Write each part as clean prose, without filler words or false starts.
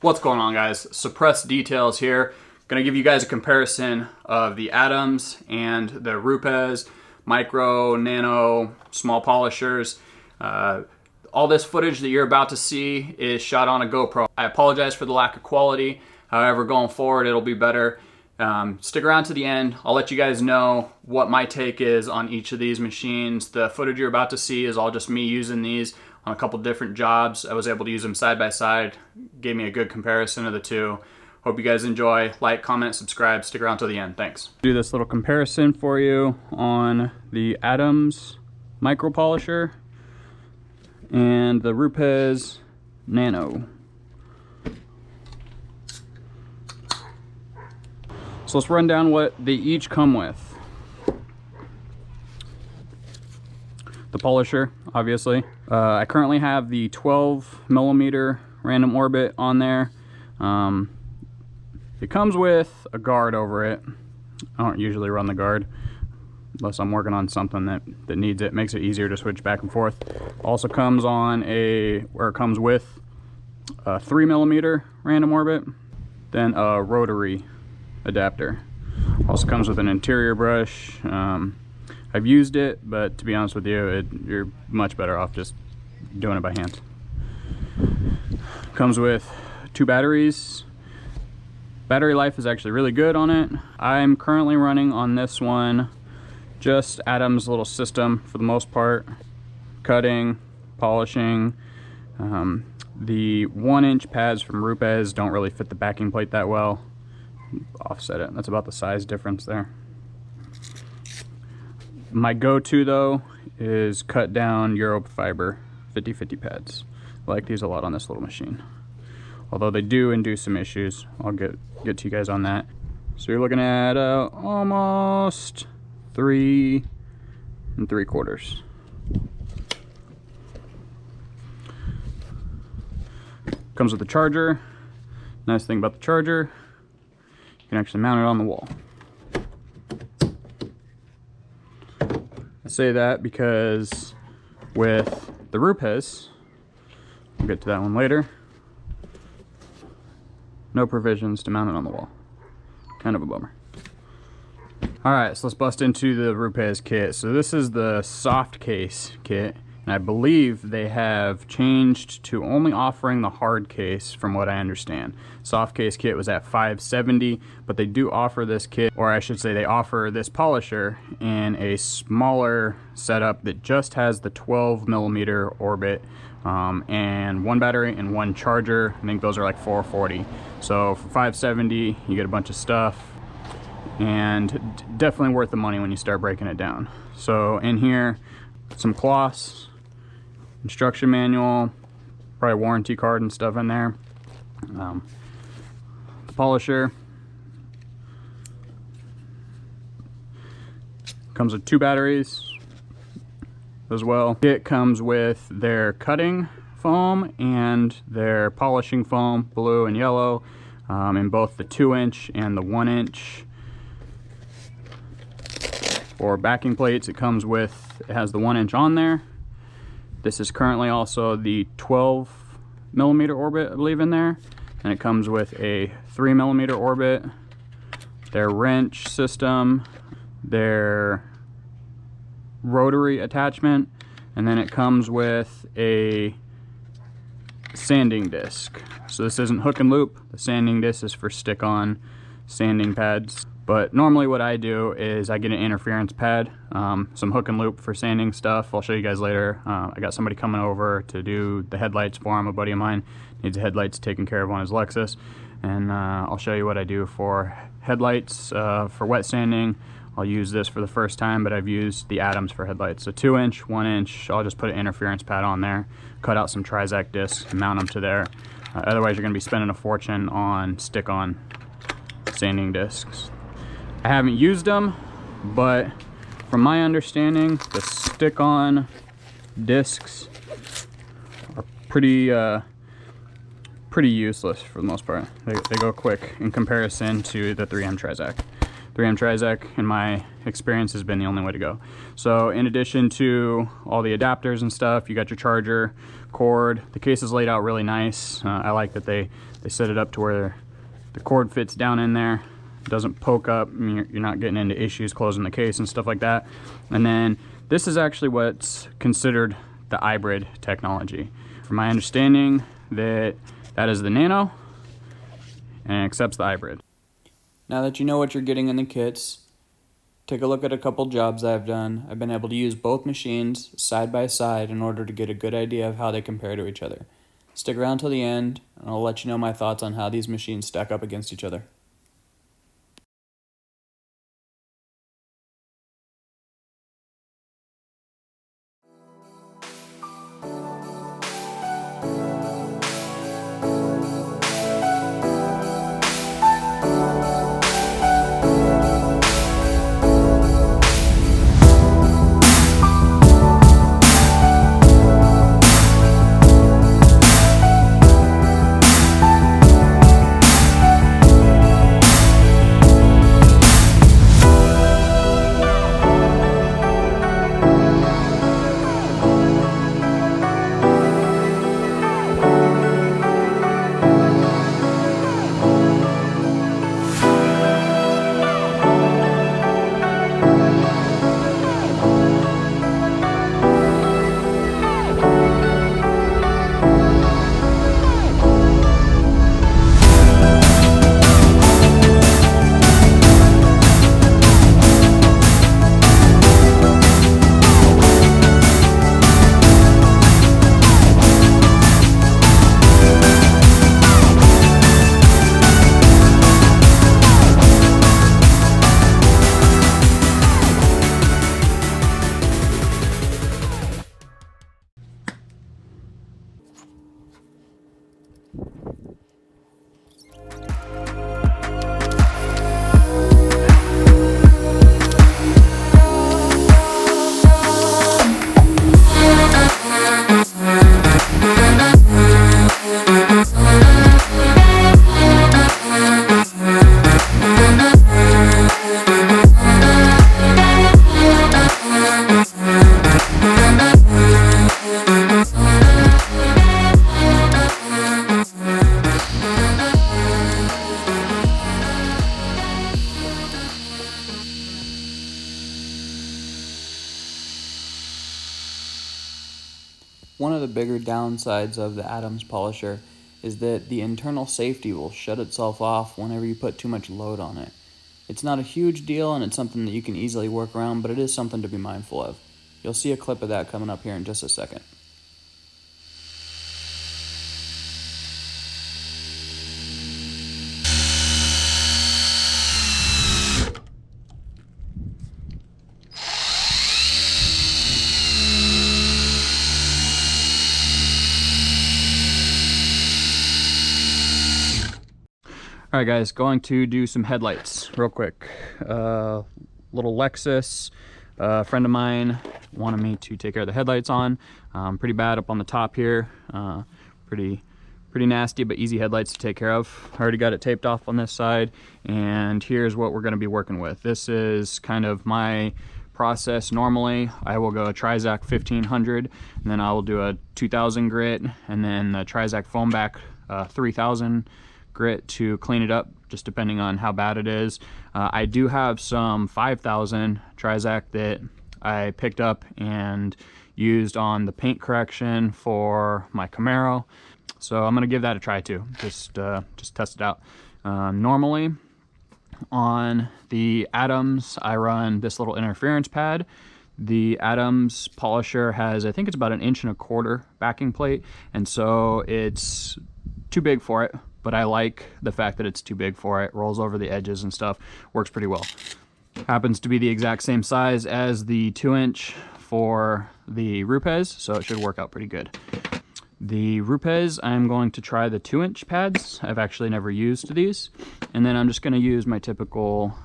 What's going on, guys? Suppressed Details here. Gonna give you guys a comparison of the Adams and the Rupes micro, nano, small polishers. All this footage that you're about to see is shot on a GoPro. I apologize for the lack of quality. However, going forward, it'll be better. Stick around to the end. I'll let you guys know what my take is on each of these machines. The footage you're about to see is all just me using these on a couple different jobs. I was able to use them side by side. Gave me a good comparison of the two. Hope you guys enjoy. Like, comment, subscribe. Stick around till the end. Thanks. Do this little comparison for you on the Adams micro polisher and the Rupes Nano. So let's run down what they each come with. The polisher, obviously. I currently have the 12mm random orbit on there. It comes with a guard over it. I don't usually run the guard unless I'm working on something that needs it. Makes it easier to switch back and forth. Also comes on it comes with a 3mm random orbit, then a rotary adapter. Also comes with an interior brush. I've used it, but to be honest with you, you're much better off just doing it by hand. Comes with 2 batteries. Battery life is actually really good on it. I'm currently running on this one just Adam's little system for the most part. Cutting, polishing. The 1-inch pads from Rupes don't really fit the backing plate that well. Offset it. That's about the size difference there. My go-to though is cut down Euro fiber 50/50 pads. I like these a lot on this little machine. Although they do induce some issues. I'll get to you guys on that. So you're looking at almost 3 3/4. Comes with a charger. Nice thing about the charger, you can actually mount it on the wall. I say that because with the Rupes, we'll get to that one later, no provisions to mount it on the wall. Kind of a bummer. Alright, so let's bust into the Rupes kit. So this is the soft case kit, and I believe they have changed to only offering the hard case from what I understand. Soft case kit was at $570, but they do offer this kit, or I should say they offer this polisher in a smaller setup that just has the 12mm orbit and 1 battery and 1 charger. I think those are like $440. So for $570 you get a bunch of stuff, and definitely worth the money when you start breaking it down. So in here, some cloths, instruction manual, probably warranty card and stuff in there. The polisher comes with 2 batteries as well. It comes with their cutting foam and their polishing foam, blue and yellow, in both the 2-inch and the 1-inch. For backing plates, it has the 1-inch on there. This is currently also the 12mm orbit, I believe, in there, and it comes with a 3mm orbit, their wrench system, their rotary attachment, and then it comes with a sanding disc. So this isn't hook and loop. The sanding disc is for stick-on sanding pads. But normally what I do is I get an interference pad, some hook and loop for sanding stuff. I'll show you guys later. I got somebody coming over to do the headlights for him. A buddy of mine needs the headlights taken care of on his Lexus. And I'll show you what I do for headlights. For wet sanding, I'll use this for the first time, but I've used the Adams for headlights. So 2-inch, 1-inch, I'll just put an interference pad on there, cut out some Trizac discs, and mount them to there. Otherwise you're gonna be spending a fortune on stick-on sanding discs. I haven't used them, but from my understanding, the stick-on discs are pretty useless for the most part. They go quick in comparison to the 3M Trizac. 3M Trizac, in my experience, has been the only way to go. So in addition to all the adapters and stuff, you got your charger, cord. The case is laid out really nice. I like that they set it up to where the cord fits down in there. It doesn't poke up. I mean, you're not getting into issues closing the case and stuff like that. And then this is actually what's considered the hybrid technology. From my understanding, that is the Nano, and it accepts the hybrid. Now that you know what you're getting in the kits, take a look at a couple jobs I've done. I've been able to use both machines side by side in order to get a good idea of how they compare to each other. Stick around till the end, and I'll let you know my thoughts on how these machines stack up against each other. One of the bigger downsides of the Adams polisher is that the internal safety will shut itself off whenever you put too much load on it. It's not a huge deal, and it's something that you can easily work around, but it is something to be mindful of. You'll see a clip of that coming up here in just a second. Alright guys, going to do some headlights real quick. Little Lexus, a friend of mine wanted me to take care of the headlights on. Pretty bad up on the top here. Pretty nasty, but easy headlights to take care of. I already got it taped off on this side, and here's what we're going to be working with. This is kind of my process. Normally I will go a Trizac 1500, and then I will do a 2000 grit, and then the Trizac foam back 3000 grit to clean it up, just depending on how bad it is. I do have some 5000 Trizac that I picked up and used on the paint correction for my Camaro, so I'm gonna give that a try too. Just test it out. Normally on the Adams I run this little interference pad. The Adams polisher has, I think it's about 1.25 inch backing plate, and so it's too big for it, but I like the fact that it's too big for it. Rolls over the edges and stuff, works pretty well. Happens to be the exact same size as the 2-inch for the Rupes, so it should work out pretty good. The Rupes, I'm going to try the 2-inch pads. I've actually never used these. And then I'm just gonna use my typical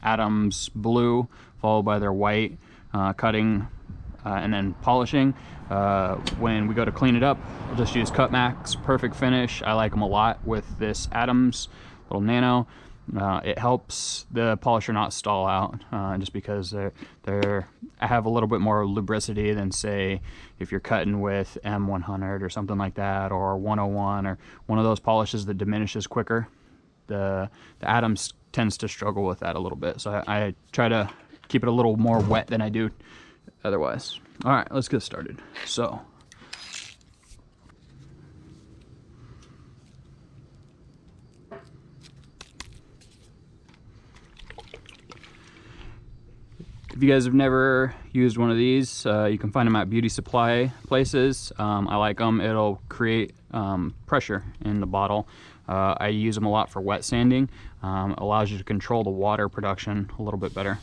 Adams blue, followed by their white, cutting and then polishing. When we go to clean it up, I'll just use Cut Max, perfect finish. I like them a lot with this Adams little Nano. It helps the polisher not stall out, just because they're have a little bit more lubricity than, say, if you're cutting with M100 or something like that, or 101, or one of those polishes that diminishes quicker. The Adams tends to struggle with that a little bit, so I try to keep it a little more wet than I do otherwise. All right, let's get started. So if you guys have never used one of these, you can find them at beauty supply places. I like them. It'll create pressure in the bottle. I use them a lot for wet sanding. Allows you to control the water production a little bit better.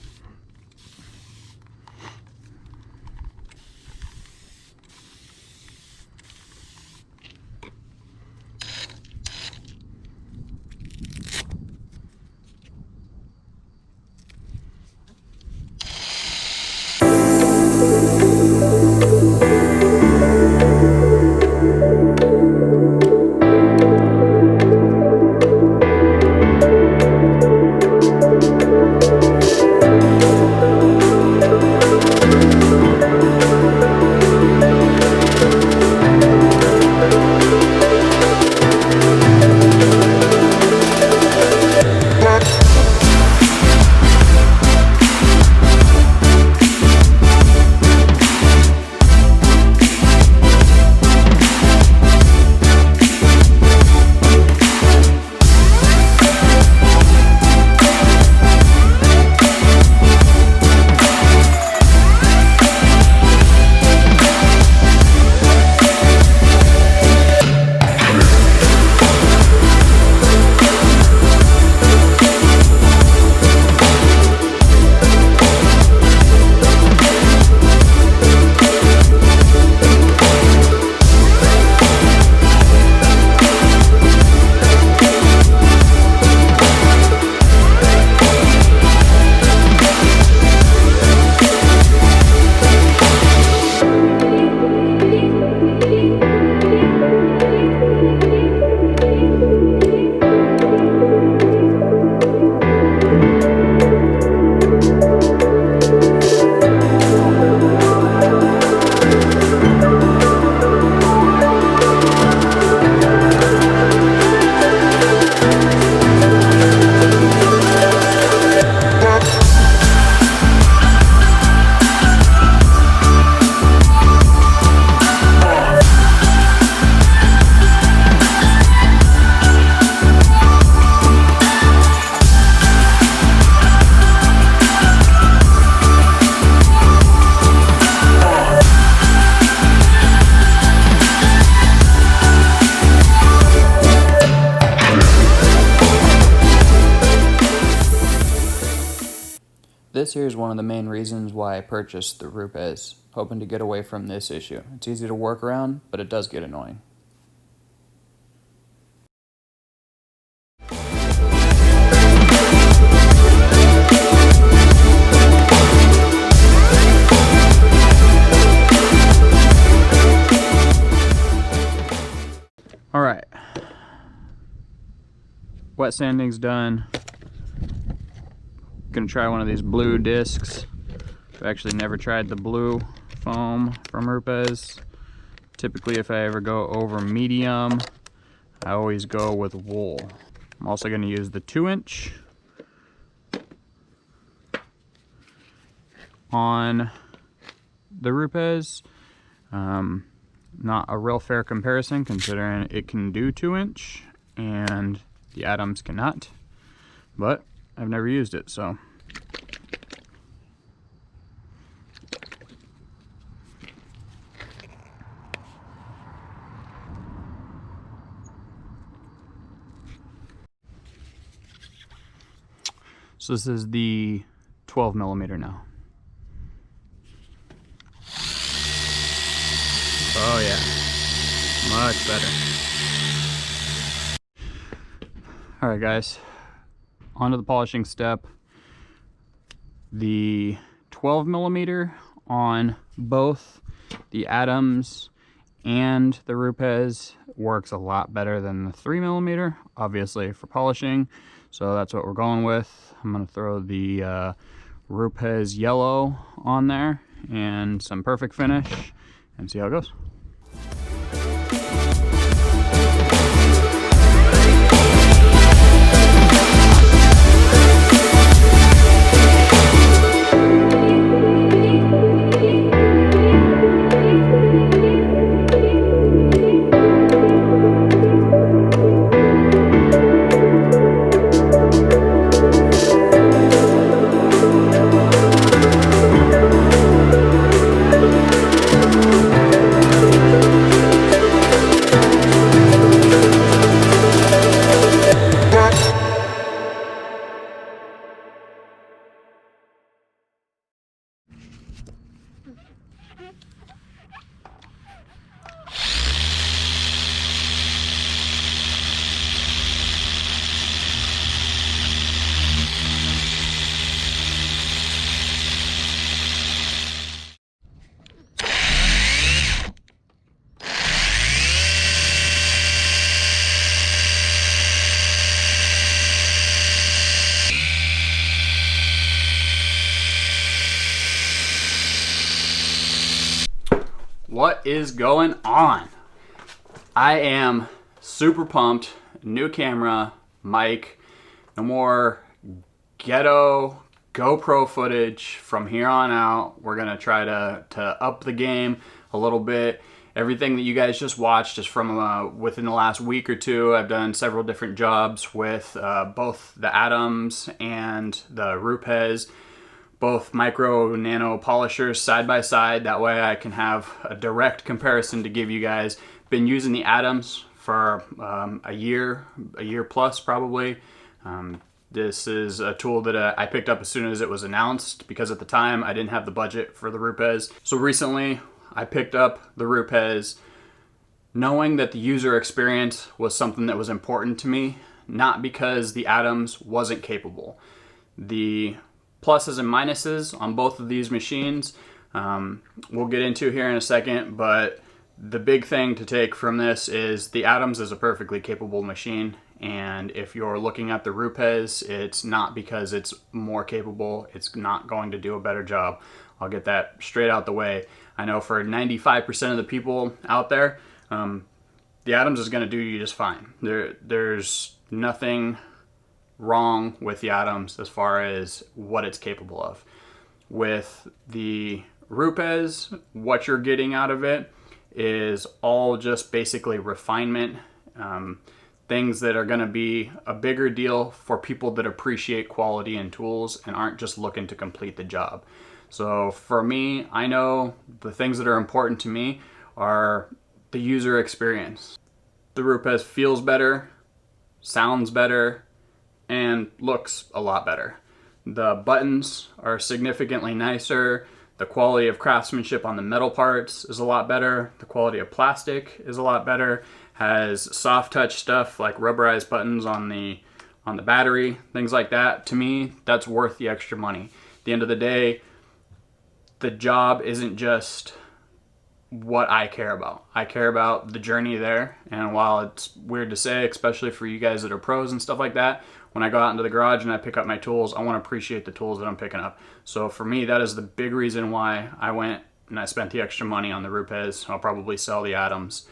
This here is one of the main reasons why I purchased the Rupes, hoping to get away from this issue. It's easy to work around, but it does get annoying. All right, wet sanding's done. Gonna try one of these blue discs. I've actually never tried the blue foam from Rupes. Typically, if I ever go over medium, I always go with wool. I'm also gonna use the 2-inch on the Rupes. Not a real fair comparison, considering it can do 2-inch and the Adams cannot, but I've never used it, so. So this is the 12mm now. Oh yeah, much better. All right, guys. Onto the polishing step. The 12mm on both the Adams and the Rupes works a lot better than the 3mm, obviously, for polishing. So that's what we're going with. I'm going to throw the Rupes yellow on there and some perfect finish and see how it goes. What is going on? I am super pumped. New camera, mic, no more ghetto GoPro footage. From here on out, we're gonna try to up the game a little bit. Everything that you guys just watched is from within the last week or two. I've done several different jobs with both the Adams and the Rupes, both micro nano polishers side by side. That way I can have a direct comparison to give you guys. Been using the Adams for a year plus probably. This is a tool that I picked up as soon as it was announced, because at the time I didn't have the budget for the Rupes. So recently I picked up the Rupes, knowing that the user experience was something that was important to me, not because the Adams wasn't capable. The pluses and minuses on both of these machines we'll get into here in a second, but the big thing to take from this is the Adams is a perfectly capable machine, and if you're looking at the Rupes, it's not because it's more capable. It's not going to do a better job. I'll get that straight out the way. I know for 95% of the people out there, the Adams is going to do you just fine. There's nothing wrong with the Adams as far as what it's capable of. With the Rupes, what you're getting out of it is all just basically refinement, things that are going to be a bigger deal for people that appreciate quality in tools and aren't just looking to complete the job. So for me, I know the things that are important to me are the user experience. The Rupes feels better, sounds better, and looks a lot better. The buttons are significantly nicer. The quality of craftsmanship on the metal parts is a lot better. The quality of plastic is a lot better. Has soft touch stuff like rubberized buttons on the battery, things like that. To me, that's worth the extra money. At the end of the day, the job isn't just what I care about. I care about the journey there. And while it's weird to say, especially for you guys that are pros and stuff like that, when I go out into the garage and I pick up my tools, I want to appreciate the tools that I'm picking up. So for me, that is the big reason why I went and I spent the extra money on the Rupes. I'll probably sell the Adams.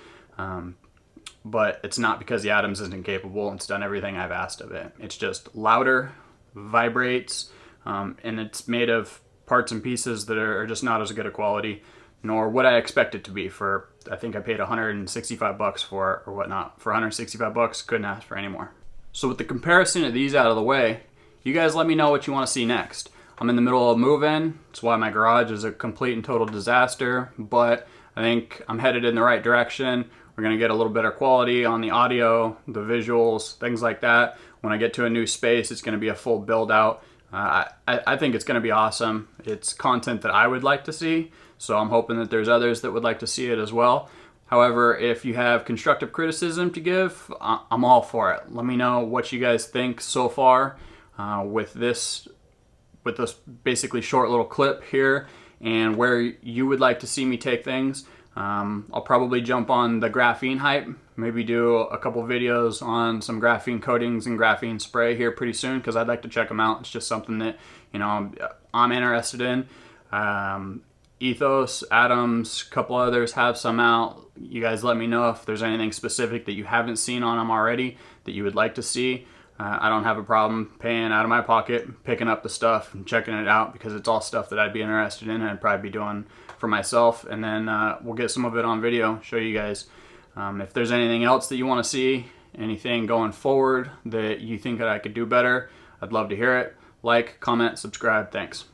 But it's not because the Adams isn't capable. It's done everything I've asked of it. It's just louder, vibrates, and it's made of parts and pieces that are just not as good a quality, nor what I expect it to be. For, I think I paid 165 bucks for it or whatnot. For 165 bucks, couldn't ask for any more. So with the comparison of these out of the way, you guys let me know what you want to see next. I'm in the middle of a move-in. That's why my garage is a complete and total disaster, but I think I'm headed in the right direction. We're gonna get a little better quality on the audio, the visuals, things like that. When I get to a new space, it's gonna be a full build out. I think it's gonna be awesome. It's content that I would like to see, so I'm hoping that there's others that would like to see it as well. However, if you have constructive criticism to give, I'm all for it. Let me know what you guys think so far with this basically short little clip here, and where you would like to see me take things. I'll probably jump on the graphene hype maybe do a couple videos on some graphene coatings and graphene spray here pretty soon, because I'd like to check them out. It's just something that, you know, I'm interested in. Ethos, Adams, a couple others have some out. You guys let me know if there's anything specific that you haven't seen on them already that you would like to see. I don't have a problem paying out of my pocket, picking up the stuff and checking it out, because it's all stuff that I'd be interested in and I'd probably be doing for myself. And then we'll get some of it on video, show you guys. If there's anything else that you want to see, anything going forward that you think that I could do better, I'd love to hear it. Like, comment, subscribe. Thanks.